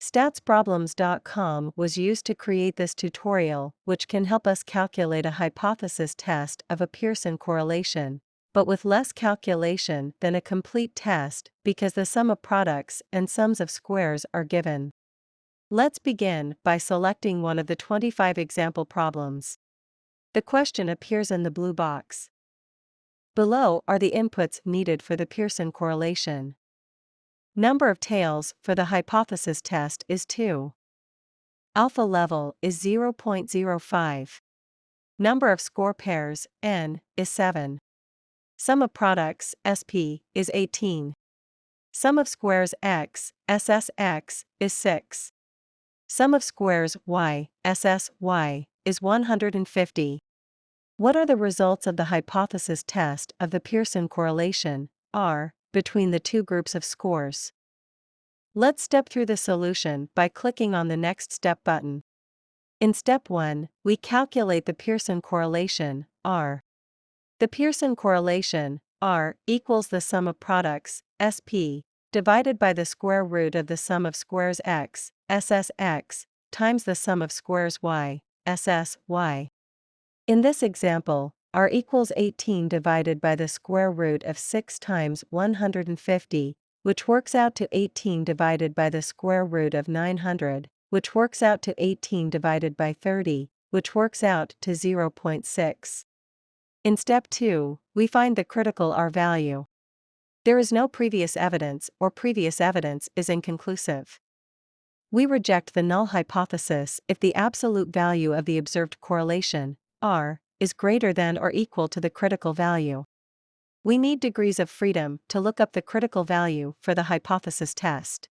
Statsproblems.com was used to create this tutorial, which can help us calculate a hypothesis test of a Pearson correlation, but with less calculation than a complete test because the sum of products and sums of squares are given. Let's begin by selecting one of the 25 example problems. The question appears in the blue box. Below are the inputs needed for the Pearson correlation. Number of tails for the hypothesis test is 2. Alpha level is 0.05. Number of score pairs, n, is 7. Sum of products, SP, is 18. Sum of squares x, SSx, is 6. Sum of squares y, SSy, is 150. What are the results of the hypothesis test of the Pearson correlation, R, between the two groups of scores? Let's step through the solution by clicking on the Next Step button. In Step 1, we calculate the Pearson correlation, R. The Pearson correlation, R, equals the sum of products, SP, divided by the square root of the sum of squares x, SSx, times the sum of squares y, SSy. In this example, R equals 18 divided by the square root of 6 times 150, which works out to 18 divided by the square root of 900, which works out to 18 divided by 30, which works out to 0.6. In Step 2, we find the critical R value. There is no previous evidence or previous evidence is inconclusive. We reject the null hypothesis if the absolute value of the observed correlation, R, is greater than or equal to the critical value. We need degrees of freedom to look up the critical value for the hypothesis test.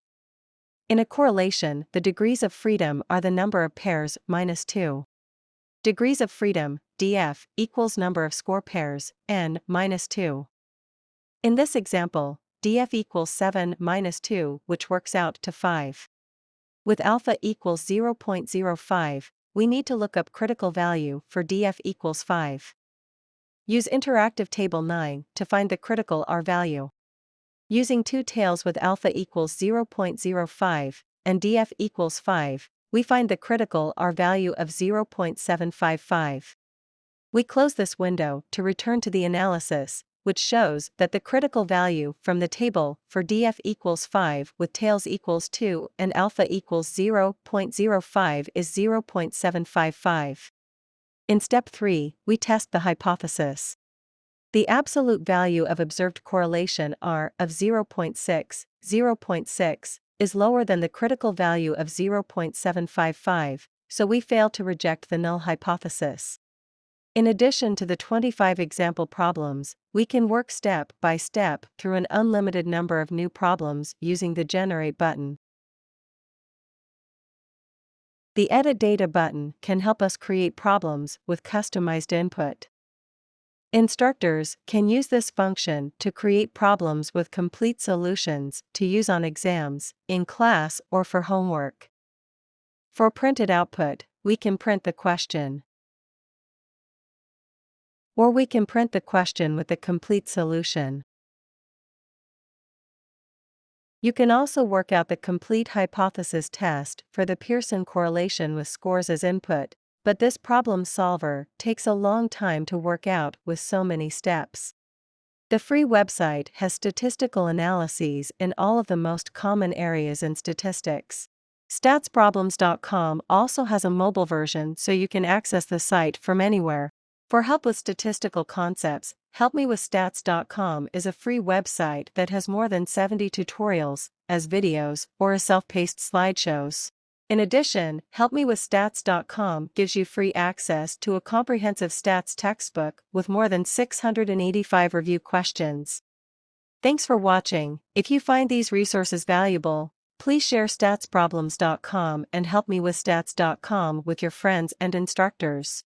In a correlation, the degrees of freedom are the number of pairs minus 2. Degrees of freedom, df, equals number of score pairs, n, minus 2. In this example, df equals 7 minus 2, which works out to 5. With alpha equals 0.05, we need to look up critical value for df equals 5. Use interactive table 9 to find the critical R value. Using two tails with alpha equals 0.05 and df equals 5, we find the critical R value of 0.755. We close this window to return to the analysis, which shows that the critical value from the table for df equals 5 with tails equals 2 and alpha equals 0.05 is 0.755. In Step 3, we test the hypothesis. The absolute value of observed correlation R of 0.6 is lower than the critical value of 0.755, so we fail to reject the null hypothesis. In addition to the 25 example problems, we can work step by step through an unlimited number of new problems using the Generate button. The Edit Data button can help us create problems with customized input. Instructors can use this function to create problems with complete solutions to use on exams, in class, or for homework. For printed output, we can print the question. Or we can print the question with the complete solution. You can also work out the complete hypothesis test for the Pearson correlation with scores as input, but this problem solver takes a long time to work out with so many steps. The free website has statistical analyses in all of the most common areas in statistics. Statsproblems.com also has a mobile version so you can access the site from anywhere. For help with statistical concepts, helpmewithstats.com is a free website that has more than 70 tutorials, as videos, or as self-paced slideshows. In addition, helpmewithstats.com gives you free access to a comprehensive stats textbook with more than 685 review questions. Thanks for watching. If you find these resources valuable, please share statsproblems.com and helpmewithstats.com with your friends and instructors.